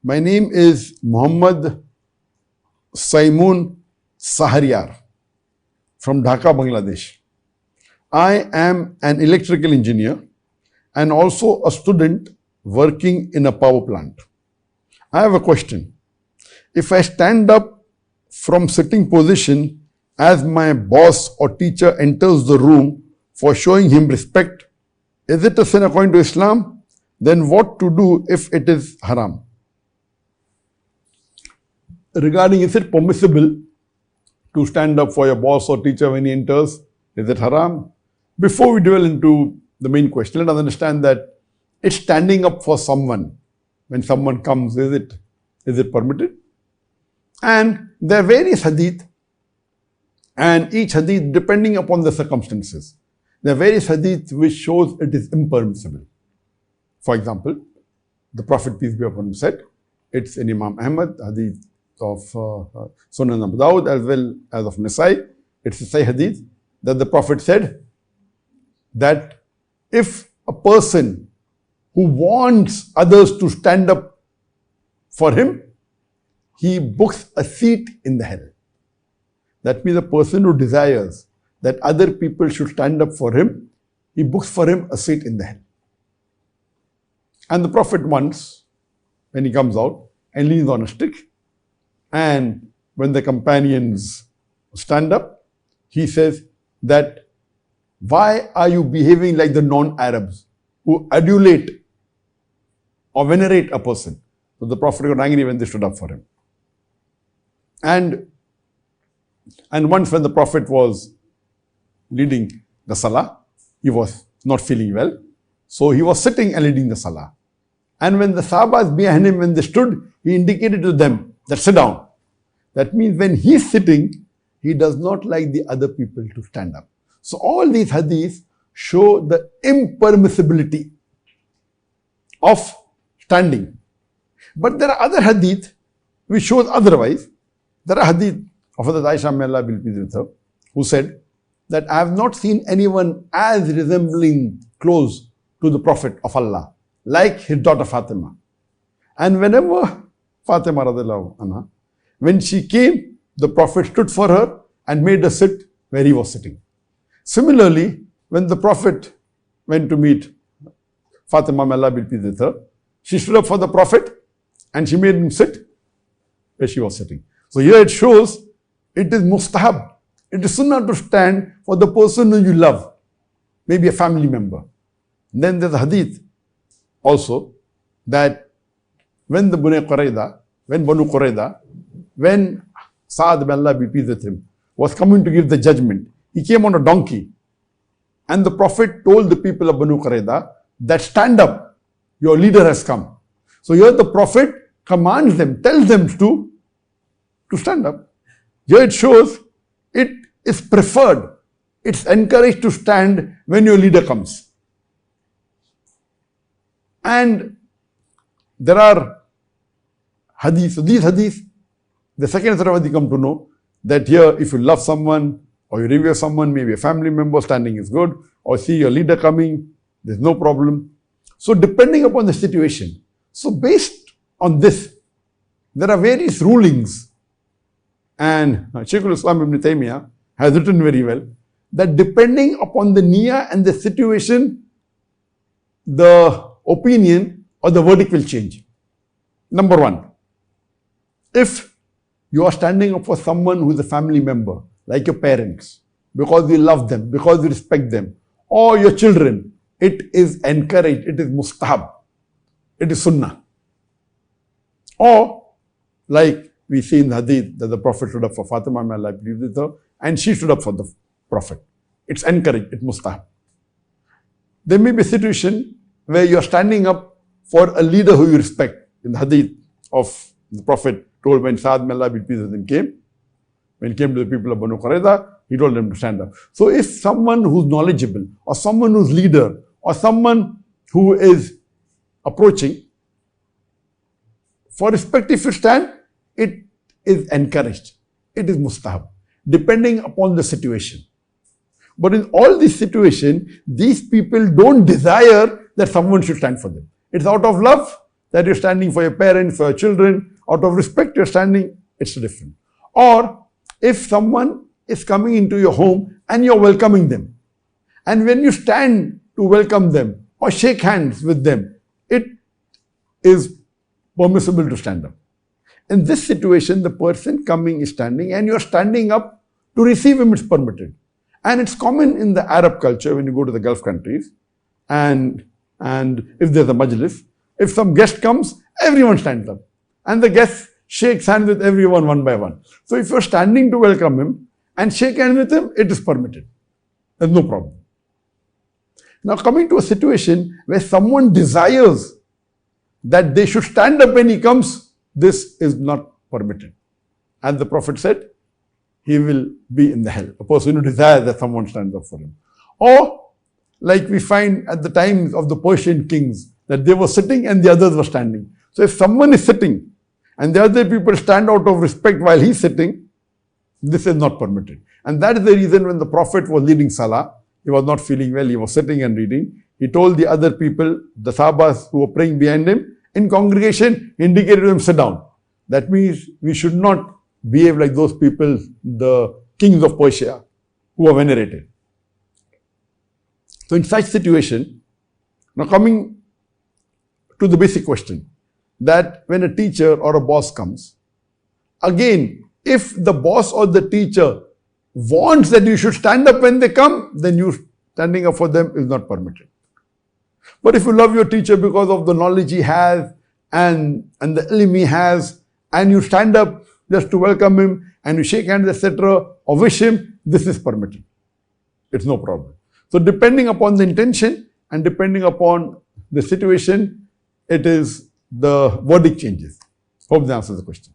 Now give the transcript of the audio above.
My name is Muhammad Saimun Sahariyar from Dhaka, Bangladesh. I am an electrical engineer and also a student working in a power plant. I have a question. If I stand up from sitting position as my boss or teacher enters the room for showing him respect, is it a sin according to Islam? Then what to do if it is haram? Regarding is it permissible to stand up for your boss or teacher when he enters, is it haram? Before we dwell into the main question, let us understand that it's standing up for someone. When someone comes, is it permitted? And there are various hadith, and each hadith depending upon the circumstances. There are various hadith which shows it is impermissible. For example, the Prophet, peace be upon him, said, it's in Imam Ahmad, hadith of Sunan Abu Dawud as well as of Nasai. It's a Sahih hadith that the Prophet said that if a person who wants others to stand up for him, he books a seat in the hell. That means a person who desires that other people should stand up for him, he books for him a seat in the hell. And the Prophet once, when he comes out and leans on a stick, and when the companions stand up, he says that, why are you behaving like the non-Arabs who adulate or venerate a person? So the Prophet got angry when they stood up for him. And once when the Prophet was leading the Salah, he was not feeling well. So he was sitting and leading the Salah. And when the Sahabas behind him, when they stood, he indicated to them that sit down. That means when he's sitting, he does not like the other people to stand up. So all these hadiths show the impermissibility of standing. But there are other hadith which shows otherwise. There are hadith of Hazrat Aisha, may Allah be pleased with her, who said that I have not seen anyone as resembling close to the Prophet of Allah like his daughter Fatima. And whenever Fatima radiallahu anha, when she came, the Prophet stood for her and made her sit where he was sitting. Similarly, when the Prophet went to meet Fatima, may Allah be pleased with her, she stood up for the Prophet and she made him sit where she was sitting. So here it shows it is mustahab. It is sunnah to stand for the person who you love, maybe a family member. And then there's a hadith also that when Banu Qurayza, when Sa'ad bin Allah be pleased with him, was coming to give the judgment, he came on a donkey. And the Prophet told the people of Banu Qurayza that stand up, your leader has come. So here the Prophet commands them, tells them to stand up. Here it shows it is preferred, it's encouraged to stand when your leader comes. And there are hadiths. So these hadiths, the second set of hadith come to know that here if you love someone or you revere someone, maybe a family member, standing is good, or see your leader coming, there's no problem. So depending upon the situation. So based on this, there are various rulings. And Shaykh al-Islam Ibn Taymiyyah has written very well that depending upon the niyyah and the situation, the opinion or the verdict will change. Number one, if you are standing up for someone who is a family member, like your parents, because you love them, because you respect them, or your children, it is encouraged, it is mustahab, it is sunnah. Or like we see in the hadith that the Prophet stood up for Fatima, may Allah be pleased with her, and she stood up for the Prophet. It's encouraged, it's mustahab. There may be a situation where you are standing up for a leader who you respect. In the hadith of the Prophet told when Sa'ad, may Allah be pleased with him, came, when he came to the people of Banu Qurayza, he told them to stand up. So if someone who's knowledgeable, or someone who's leader, or someone who is approaching, for respect if you stand, it is encouraged. It is mustahab, depending upon the situation. But in all these situations, these people don't desire that someone should stand for them. It's out of love that you're standing for your parents, for your children, out of respect you're standing, it's different. Or if someone is coming into your home and you're welcoming them, and when you stand to welcome them or shake hands with them, it is permissible to stand up. In this situation, the person coming is standing and you're standing up to receive him, it's permitted. And it's common in the Arab culture when you go to the Gulf countries, and if there's a majlis, if some guest comes, everyone stands up. And the guest shakes hands with everyone one by one. So if you're standing to welcome him and shake hands with him, it is permitted. There's no problem. Now coming to a situation where someone desires that they should stand up when he comes, this is not permitted. As the Prophet said, he will be in the hell. A person who desires that someone stands up for him. Or like we find at the times of the Persian kings, that they were sitting and the others were standing. So if someone is sitting and the other people stand out of respect while he's sitting, this is not permitted. And that is the reason when the Prophet was leading Salah, he was not feeling well, he was sitting and reading. He told the other people, the Sahabas who were praying behind him, in congregation, he indicated to them, sit down. That means we should not behave like those people, the kings of Persia, who are venerated. So in such situation, now coming to the basic question, that when a teacher or a boss comes, again, if the boss or the teacher wants that you should stand up when they come, then you standing up for them is not permitted. But if you love your teacher because of the knowledge he has and the ilm he has, and you stand up just to welcome him and you shake hands, etc., or wish him, this is permitted. It's no problem. So depending upon the intention and depending upon the situation, it is the verdict changes. Hope that answers the question.